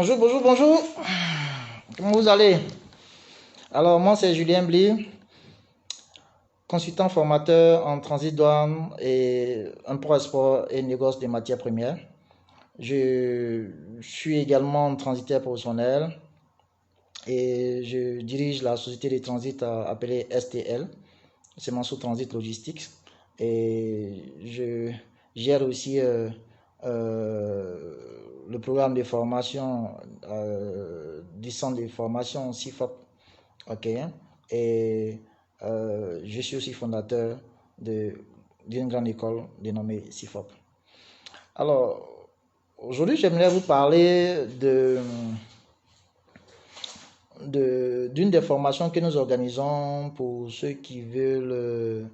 Bonjour, bonjour, bonjour. Comment vous allez? Alors, moi, c'est Julien Bly, consultant formateur en transit douane et import-export et négoce des matières premières. Je suis également transitaire professionnel et je dirige la société de transit appelée STL. C'est mon sous-transit logistique. Et je gère aussi euh, le programme de formation du centre de formation CIFOP. OK. Et je suis aussi fondateur d'une grande école dénommée CIFOP. Alors, aujourd'hui, j'aimerais vous parler d'une des formations que nous organisons pour ceux qui veulent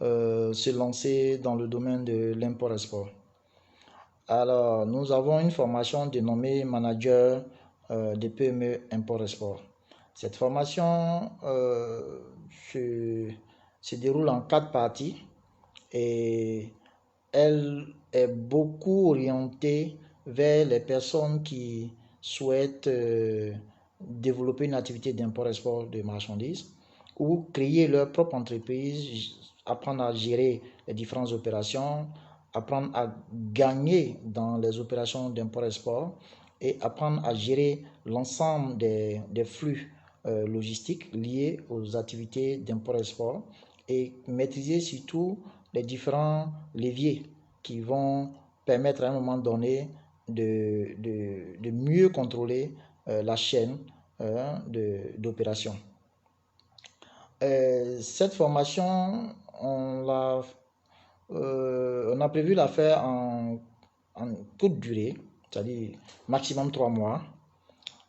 se lancer dans le domaine de l'import-export. Alors, nous avons une formation dénommée Manager des PME Import-Export. Cette formation se, se déroule en 4 parties et elle est beaucoup orientée vers les personnes qui souhaitent développer une activité d'import-export de marchandises ou créer leur propre entreprise, apprendre à gérer les différentes opérations, apprendre à gagner dans les opérations d'import-export et apprendre à gérer l'ensemble des flux logistiques liés aux activités d'import-export et maîtriser surtout les différents leviers qui vont permettre à un moment donné de mieux contrôler la chaîne d'opération. Cette formation, on a prévu la faire en courte durée, c'est-à-dire maximum 3 mois.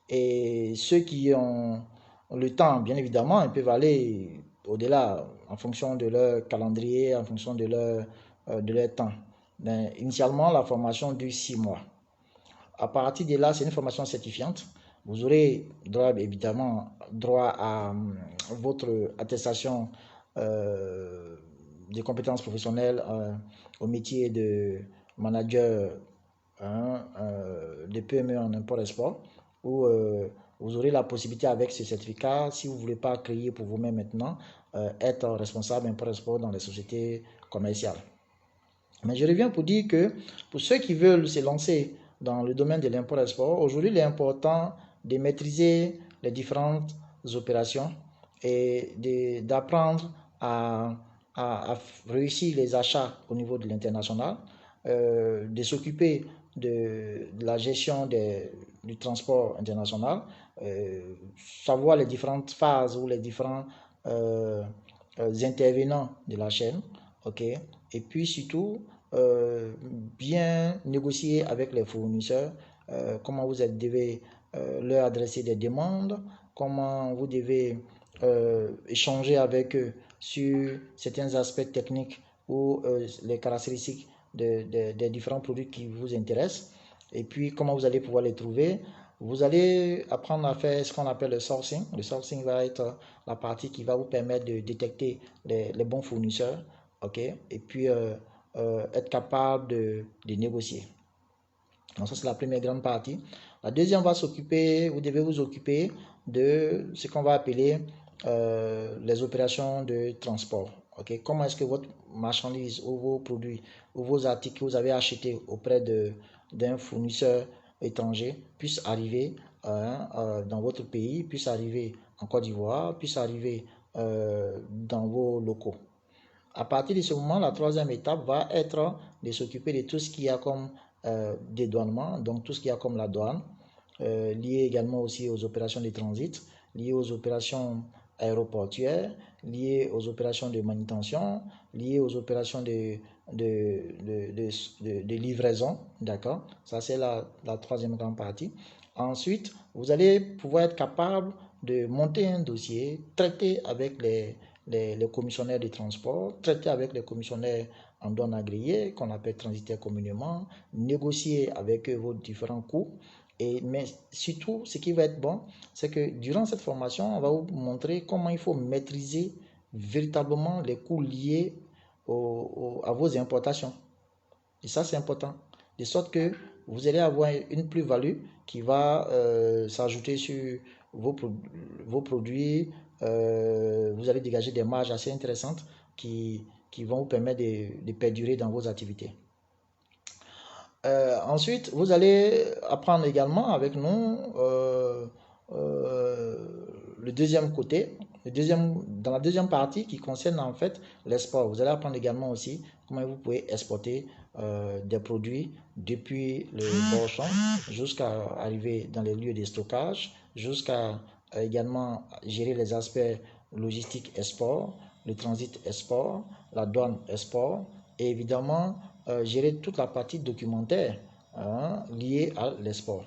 Et ceux qui ont le temps, bien évidemment, ils peuvent aller au-delà en fonction de leur calendrier, en fonction de leur temps. Mais initialement, la formation dure 6 mois. À partir de là, c'est une formation certifiante. Vous aurez droit, évidemment, droit à votre attestation euh, des compétences professionnelles au métier de manager de PME en import-export, où vous aurez la possibilité avec ce certificat, si vous ne voulez pas créer pour vous-même maintenant, être responsable import-export dans les sociétés commerciales. Mais je reviens pour dire que pour ceux qui veulent se lancer dans le domaine de l'import-export, aujourd'hui, il est important de maîtriser les différentes opérations et d'apprendre à réussir les achats au niveau de l'international, de s'occuper de la gestion du transport international, savoir les différentes phases ou les différents euh, intervenants de la chaîne, ok, et puis surtout bien négocier avec les fournisseurs, comment vous devez leur adresser des demandes, comment vous devez échanger avec eux sur certains aspects techniques ou les caractéristiques des différents produits qui vous intéressent, et puis comment vous allez pouvoir les trouver. Vous allez apprendre à faire ce qu'on appelle le sourcing. Le sourcing va être la partie qui va vous permettre de détecter les bons fournisseurs, ok, et puis être capable de négocier. Donc ça, c'est la première grande partie. La deuxième va s'occuper, vous devez vous occuper de ce qu'on va appeler les opérations de transport. Okay? Comment est-ce que votre marchandise ou vos produits ou vos articles que vous avez achetés auprès d'un fournisseur étranger puissent arriver dans votre pays, puissent arriver en Côte d'Ivoire, puissent arriver dans vos locaux. À partir de ce moment, la troisième étape va être de s'occuper de tout ce qu'il y a comme dédouanement, donc tout ce qu'il y a comme la douane, lié également aussi aux opérations de transit, lié aux opérations aéroportuaires, lié aux opérations de manutention, lié aux opérations de livraison, d'accord? Ça, c'est la troisième grande partie. Ensuite, vous allez pouvoir être capable de monter un dossier, traiter avec les commissionnaires de transport, traiter avec les commissionnaires en douane agréés, qu'on appelle transitaires communément, négocier avec eux vos différents coûts. Mais surtout, ce qui va être bon, c'est que durant cette formation, on va vous montrer comment il faut maîtriser véritablement les coûts liés à vos importations. Et ça, c'est important. De sorte que vous allez avoir une plus-value qui va s'ajouter sur vos produits. Vous allez dégager des marges assez intéressantes qui vont vous permettre de perdurer dans vos activités. Ensuite, vous allez apprendre également avec nous le deuxième côté, dans la deuxième partie qui concerne en fait l'export. Vous allez apprendre également aussi comment vous pouvez exporter des produits depuis le port champ jusqu'à arriver dans les lieux de stockage, jusqu'à également gérer les aspects logistiques export, le transit export, la douane export et évidemment gérer toute la partie documentaire liée à l'export.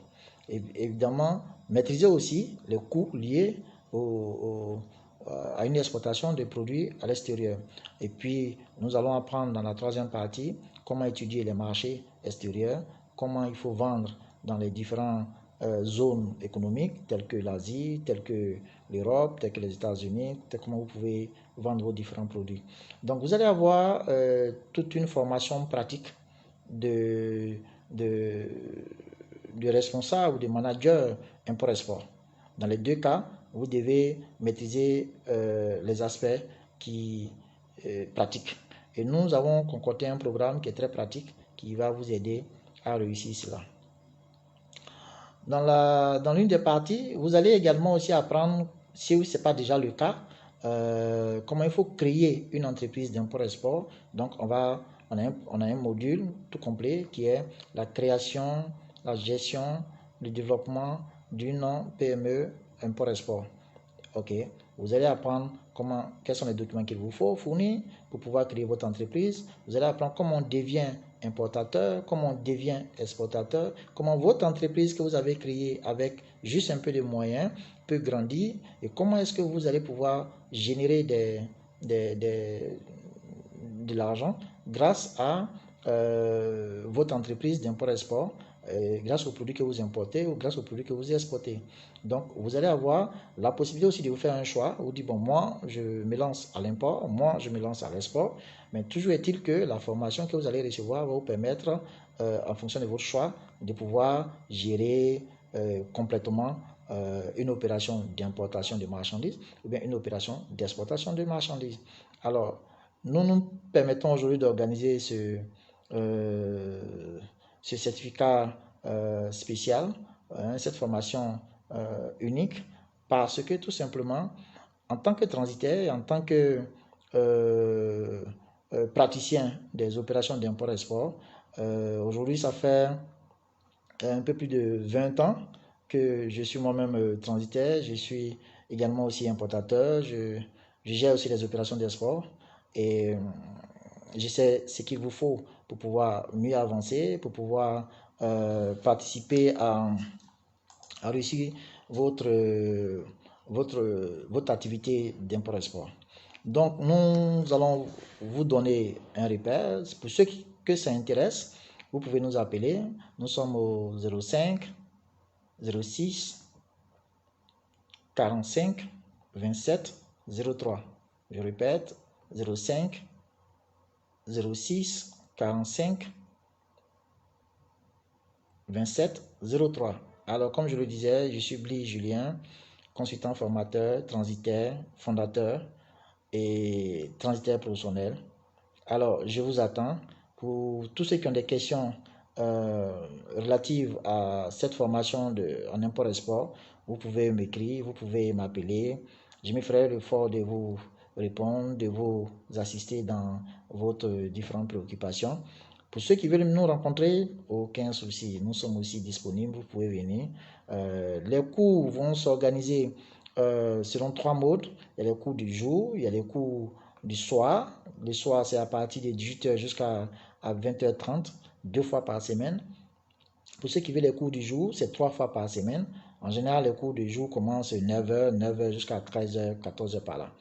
Et évidemment, maîtriser aussi les coûts liés à une exportation de produits à l'extérieur. Et puis, nous allons apprendre dans la troisième partie comment étudier les marchés extérieurs, comment il faut vendre dans les différentes zones économiques telles que l'Asie, telles que l'Europe, telles que les États-Unis, comment vous pouvez vendre vos différents produits. Donc, vous allez avoir toute une formation pratique de, de, de responsable ou de manager import-export. Dans les deux cas, vous devez maîtriser les aspects pratiques. Et nous avons concocté un programme qui est très pratique qui va vous aider à réussir cela. Dans l'une des parties, vous allez également aussi apprendre, si ce n'est pas déjà le cas, comment il faut créer une entreprise d'import-export. Donc, on a un module tout complet qui est la création, la gestion, le développement d'une PME import-export. Ok, vous allez apprendre quels sont les documents qu'il vous faut fournir pour pouvoir créer votre entreprise. Vous allez apprendre comment on devient importateur, comment on devient exportateur, comment votre entreprise que vous avez créée avec juste un peu de moyens peut grandir et comment est-ce que vous allez pouvoir générer de l'argent grâce à votre entreprise d'import-export, grâce aux produits que vous importez ou grâce aux produits que vous exportez. Donc, vous allez avoir la possibilité aussi de vous faire un choix. Vous dites, bon, moi, je me lance à l'import, moi, je me lance à l'export. Mais toujours est-il que la formation que vous allez recevoir va vous permettre, en fonction de votre choix, de pouvoir gérer complètement une opération d'importation de marchandises ou bien une opération d'exportation de marchandises. Alors, nous permettons aujourd'hui d'organiser ce certificat spécial, cette formation unique, parce que tout simplement, en tant que transitaire, en tant que praticien des opérations d'import-export, aujourd'hui ça fait un peu plus de 20 ans que je suis moi-même transitaire, je suis également aussi importateur, je gère aussi les opérations d'export et je sais ce qu'il vous faut pour pouvoir mieux avancer, pour pouvoir participer à réussir votre activité d'import-export. Donc, nous allons vous donner un repère. Pour ceux que ça intéresse, vous pouvez nous appeler. Nous sommes au 05 06 45 27 03. Je répète, 05 06 45 27 03. Alors, comme je le disais, je suis Blaise Julien, consultant formateur, transitaire, fondateur et transitaire professionnel. Alors, je vous attends. Pour tous ceux qui ont des questions relatives à cette formation en import-export, vous pouvez m'écrire, vous pouvez m'appeler. Je me ferai l'effort de vous répondre, de vous assister dans votre différentes préoccupations. Pour ceux qui veulent nous rencontrer, aucun souci, nous sommes aussi disponibles, vous pouvez venir. Les cours vont s'organiser selon 3 modes. Il y a les cours du jour, il y a les cours du soir. Le soir, c'est à partir de 18h jusqu'à 20h30, 2 fois par semaine. Pour ceux qui veulent les cours du jour, c'est 3 fois par semaine. En général, les cours du jour commencent 9h jusqu'à 13h, 14h par là.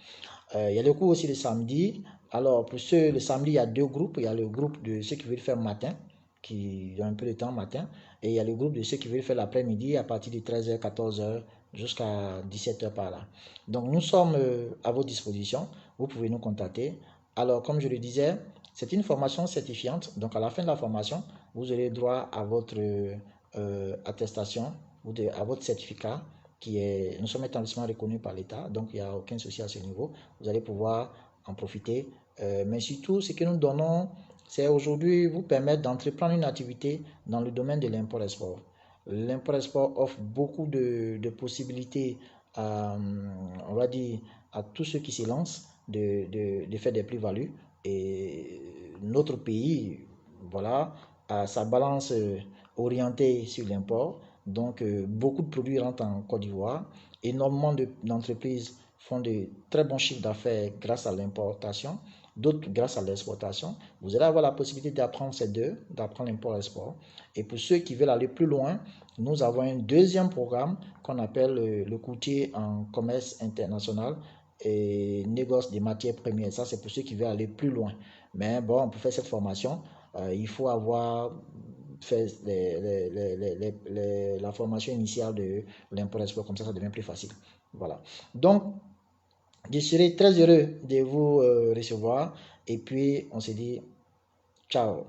Il y a les cours aussi le samedi. Alors, pour ceux, le samedi, il y a 2 groupes. Il y a le groupe de ceux qui veulent faire matin, qui ont un peu de temps matin. Et il y a le groupe de ceux qui veulent faire l'après-midi à partir de 13h, 14h jusqu'à 17h par là. Donc, nous sommes à votre disposition. Vous pouvez nous contacter. Alors, comme je le disais, c'est une formation certifiante. Donc, à la fin de la formation, vous aurez droit à votre attestation, à votre certificat qui est, nous sommes établissement reconnu par l'État, donc il n'y a aucun souci à ce niveau. Vous allez pouvoir en profiter. Mais surtout, ce que nous donnons, c'est aujourd'hui vous permettre d'entreprendre une activité dans le domaine de l'import-export. L'import-export offre beaucoup de possibilités à, on va dire, à tous ceux qui se lancent de faire des plus-values. Et notre pays, voilà, a sa balance orientée sur l'import. Donc, beaucoup de produits rentrent en Côte d'Ivoire. Énormément d'entreprises font de très bons chiffres d'affaires grâce à l'importation, d'autres grâce à l'exportation. Vous allez avoir la possibilité d'apprendre ces deux, d'apprendre l'import-export. Et pour ceux qui veulent aller plus loin, nous avons un deuxième programme qu'on appelle le courtier en commerce international et négoce des matières premières. Ça, c'est pour ceux qui veulent aller plus loin. Mais bon, pour faire cette formation, il faut avoir fait la formation initiale de l'import-export. Comme ça devient plus facile. Voilà. Donc, je serai très heureux de vous recevoir. Et puis, on se dit ciao.